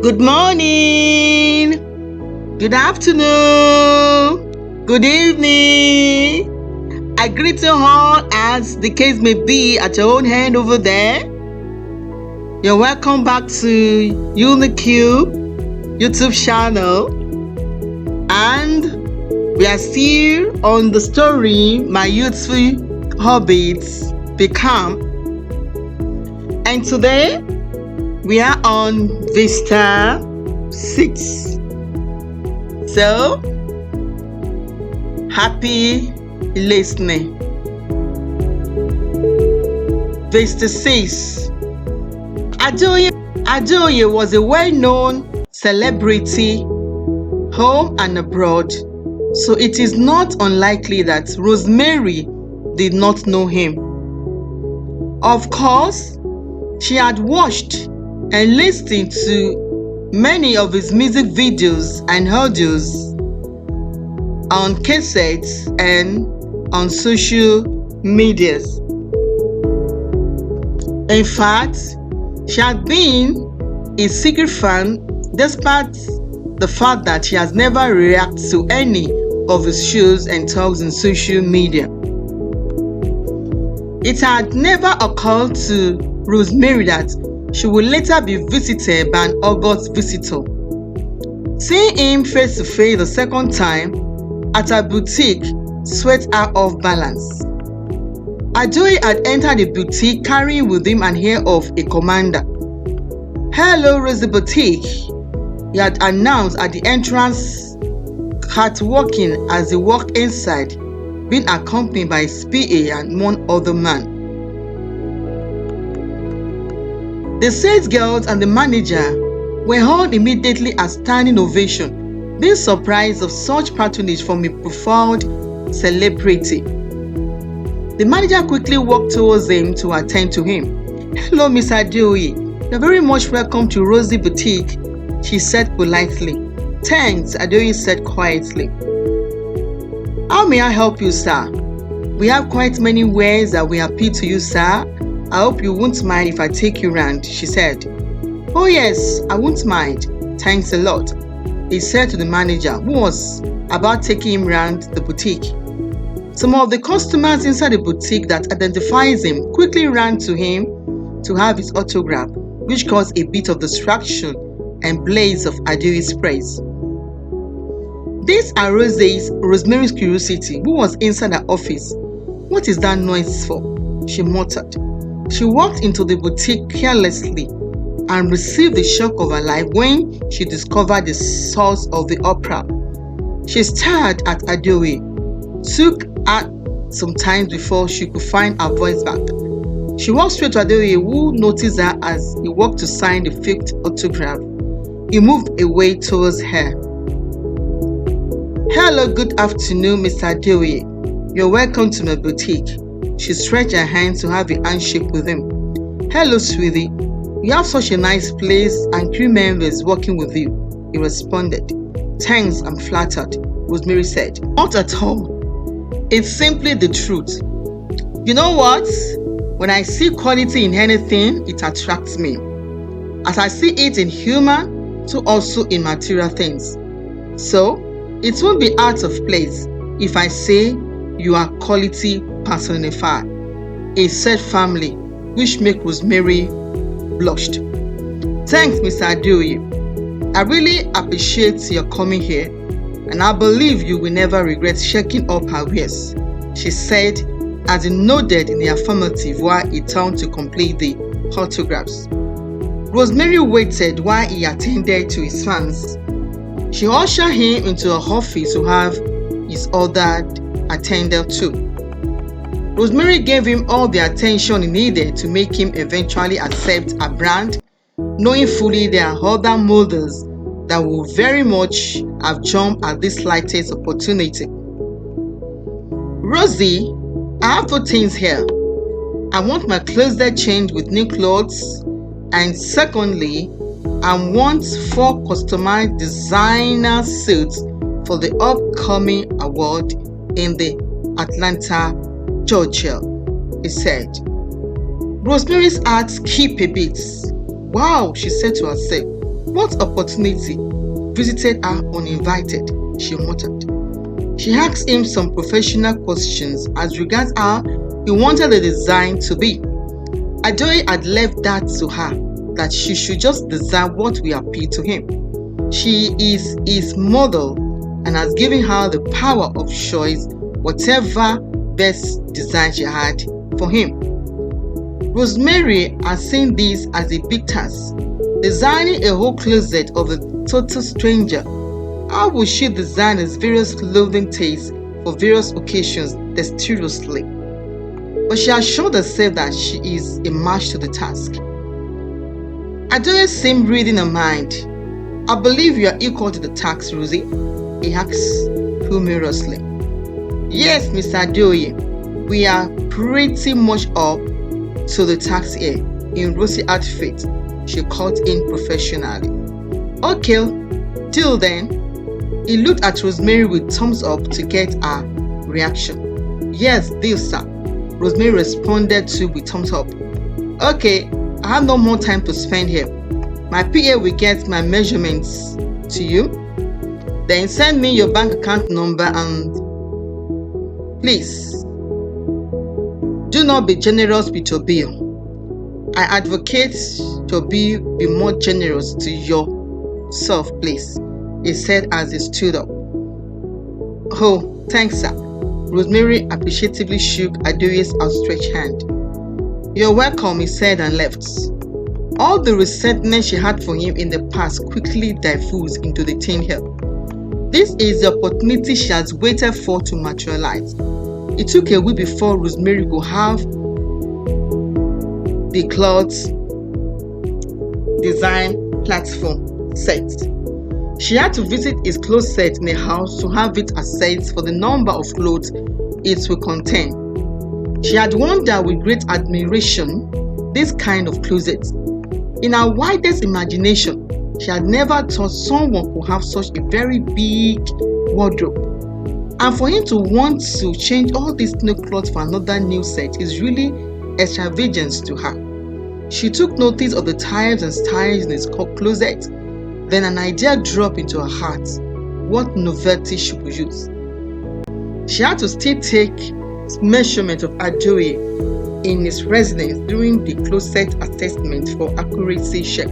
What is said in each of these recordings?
Good morning, good afternoon, good evening. I greet you all as the case may be at your own hand over there. You're welcome back to Uni-que YouTube channel, and we are still on the story My Youthful Habits Become, and today we are on Vista 6. So, happy listening. Vista 6. Adeoye was a well-known celebrity home and abroad, so it is not unlikely that Rosemary did not know him. Of course, she had watched and listened to many of his music videos and audios on cassettes and on social medias. In fact, she had been a secret fan despite the fact that she has never reacted to any of his shows and talks on social media. It had never occurred to Rosemary that she would later be visited by an August visitor. Seeing him face to face the second time at her boutique swept her off balance. Adeoye had entered the boutique carrying with him an air of a commander. "Hello, Rosie Boutique," he had announced at the entrance, catwalking as he walked inside, being accompanied by his PA and one other man. The sales girls and the manager were hailed immediately as standing ovation, being surprised of such patronage from a profound celebrity. The manager quickly walked towards him to attend to him. "Hello, Mr. Adeoye. You're very much welcome to Rosie Boutique," she said politely. "Thanks," Adeoye said quietly. "How may I help you, sir? We have quite many ways that we appeal to you, sir. I hope you won't mind if I take you round," she said. "Oh yes, I won't mind. Thanks a lot," he said to the manager, who was about taking him round the boutique. Some of the customers inside the boutique that identifies him quickly ran to him to have his autograph, which caused a bit of distraction and blaze of Adeoye's praise. This aroused Rosemary's curiosity, who was inside her office. "What is that noise for?" she muttered. She walked into the boutique carelessly and received the shock of her life when she discovered the source of the uproar. She stared at Adeoye. Took her some time before she could find her voice back. She walked straight to Adeoye, who noticed her as he walked to sign the faked autograph. He moved away towards her. "Hello, good afternoon, Mr. Adeoye. You're welcome to my boutique." She stretched her hand to have a handshake with him. "Hello, sweetie. You have such a nice place and crew members working with you," he responded. "Thanks, I'm flattered," Rosemary said. "Not at all. It's simply the truth. You know what? When I see quality in anything, it attracts me. As I see it in human, so also in material things. So, it won't be out of place if I say you are quality personified," he said firmly, which made Rosemary blushed. "Thanks, Mr. Adeoye. I really appreciate your coming here, and I believe you will never regret shaking up her wares," she said as he nodded in the affirmative while he turned to complete the autographs. Rosemary waited while he attended to his fans. She ushered him into her office to have his order attended to. Rosemary gave him all the attention he needed to make him eventually accept her brand, knowing fully there are other models that would very much have jumped at this slightest opportunity. "Rosie, I have 2 things here. I want my closet changed with new clothes, and secondly, I want 4 customized designer suits for the upcoming award in the Atlanta, Georgia," he said. Rosemary's heart skipped a bit. "Wow," she said to herself. What opportunity visited her uninvited? She muttered. She asked him some professional questions as regards how he wanted the design to be. Adeoye had left that to her, that she should just design what will appeal to him. She is his model and has given her the power of choice, whatever best design she had for him. Rosemary has seen this as a big task, designing a whole closet of a total stranger. How would she design his various clothing tastes for various occasions dexterously? But she assured herself that she is a match to the task. Adeoye seemed reading her mind. I believe you are equal to the task, Rosie, he asked humorously. Yes, Mr. Adeoye, we are pretty much up to the task here, in Rosie outfit, she cut in professionally. Okay, till then. He looked at Rosemary with thumbs up to get her reaction. Yes, deal, sir. Rosemary responded to with thumbs up. Okay, I have no more time to spend here. My PA will get my measurements to you. Then send me your bank account number and please, do not be generous with your bill. I advocate your bill be more generous to yourself, please, he said as he stood up. Oh, thanks, sir. Rosemary appreciatively shook Adeoye's outstretched hand. You're welcome, he said and left. All the resentment she had for him in the past quickly diffused into the thin air. This is the opportunity she has waited for to materialize. It took a week before Rosemary could have the clothes design platform set. She had to visit his closet in the house to have it assessed for the number of clothes it will contain. She had wondered with great admiration this kind of closet. In her widest imagination, she had never thought someone could have such a very big wardrobe. And for him to want to change all these new clothes for another new set is really extravagant to her. She took notice of the types and styles in his closet. Then an idea dropped into her heart. What novelty she could use. She had to still take measurement of Adeoye in his residence during the closet assessment for accuracy check.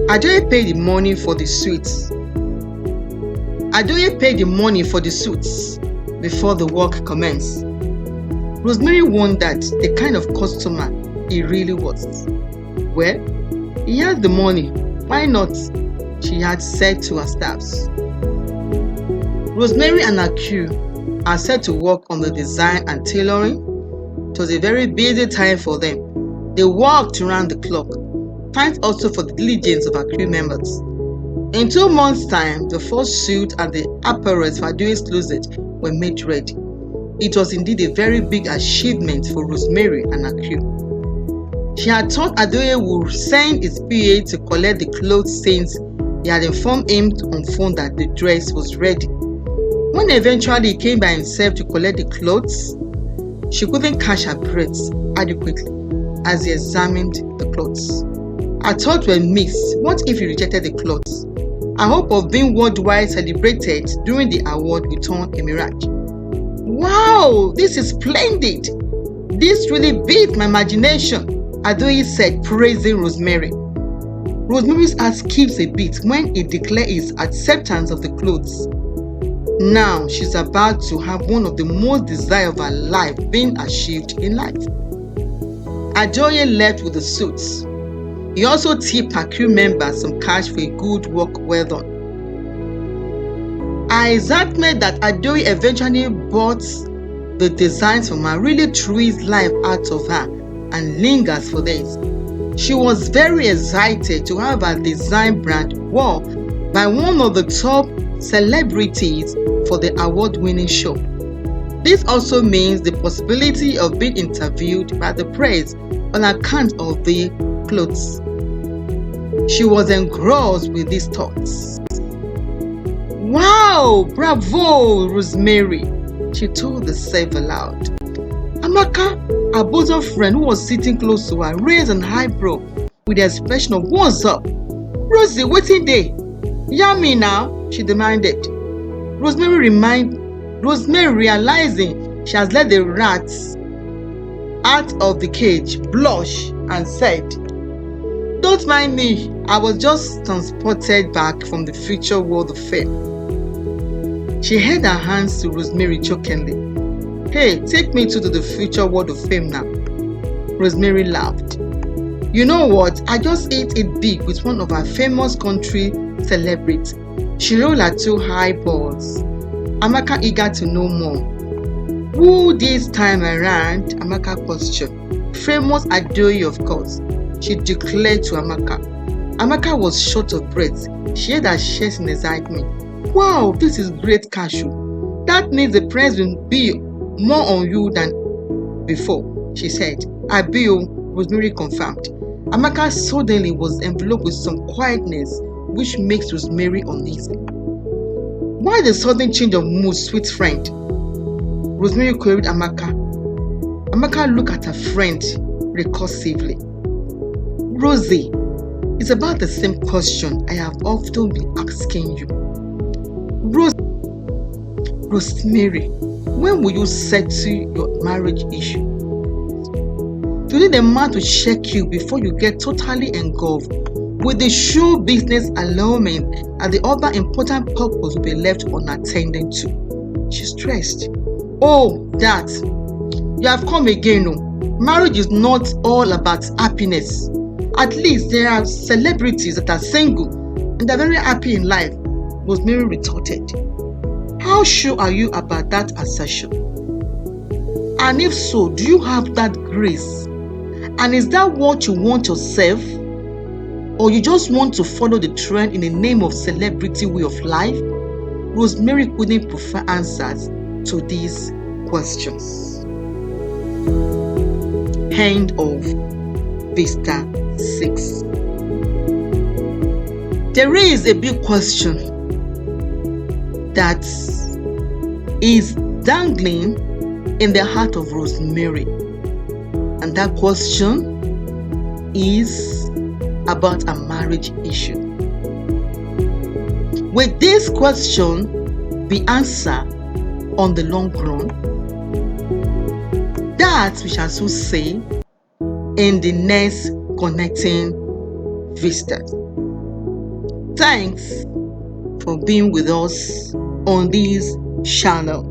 Adeoye paid the money for the suits. Before the work commenced. Rosemary wondered the kind of customer he really was. Well, he had the money, why not? She had said to her staffs. Rosemary and her crew are set to work on the design and tailoring. It was a very busy time for them. They worked around the clock, thanks also for the diligence of our crew members. In 2 months' time, the first suit and the apparels for Adeoye's closet were made ready. It was indeed a very big achievement for Rosemary and her crew. She had thought Adeoye would send his PA to collect the clothes since he had informed him on phone that the dress was ready. When eventually he came by himself to collect the clothes, she couldn't catch her breath adequately as he examined the clothes. Her thoughts were mixed. What if he rejected the clothes? Her hope of being worldwide celebrated during the award would turn a mirage. Wow, this is splendid! This really beat my imagination, Adeoye said, praising Rosemary. Rosemary's heart skips a beat when he declared his acceptance of the clothes. Now she's about to have one of the most desired of her life being achieved in life. Adeoye left with the suits. He also tipped her crew members some cash for a good work well done. Her excitement that Adeoye eventually bought the designs from her really threw his life out of her and lingers for days. She was very excited to have her design brand worn by one of the top celebrities for the award-winning show. This also means the possibility of being interviewed by the press on account of the clothes. She was engrossed with these thoughts. Wow! Bravo, Rosemary! She told herself aloud. Amaka, her bosom friend who was sitting close to her, raised an eyebrow with the expression of "What's up?" "Rosie, wetin dey? Yarn me now," she demanded. Rosemary, realizing she has let the rats out of the cage, blushed and said, "Don't mind me, I was just transported back from the future world of fame." She held her hands to Rosemary jokingly. "Hey, take me to the future world of fame now." Rosemary laughed. "You know what? I just ate it big with one of our famous country celebrities." She rolled her two eyeballs. Amaka eager to know more. "Who this time around?" Amaka questioned. "Famous Adeoye, of course," she declared to Amaka. Amaka was short of breath. She had her chest in excitement. "Wow, this is great, Cashew. That means the press will be more on you than before," she said. "Abio," Rosemary confirmed. Amaka suddenly was enveloped with some quietness which makes Rosemary uneasy. "Why the sudden change of mood, sweet friend?" Rosemary queried Amaka. Amaka looked at her friend recursively. "Rosie, it's about the same question I have often been asking you. Rosemary, when will you settle your marriage issue? You need a man to check you before you get totally engulfed with the show business allowing and the other important purpose will be left unattended to." She stressed. "Oh, that. You have come again. No. Marriage is not all about happiness. At least there are celebrities that are single and are very happy in life," Rosemary retorted. "How sure are you about that assertion? And if so, do you have that grace? And is that what you want yourself? Or you just want to follow the trend in the name of celebrity way of life?" Rosemary couldn't prefer answers to these questions. End of Vista 6. There is a big question that is dangling in the heart of Rosemary, and that question is about a marriage issue. Will this question be answered on the long run? That we shall soon see in the next connecting Vista. Thanks for being with us on this channel.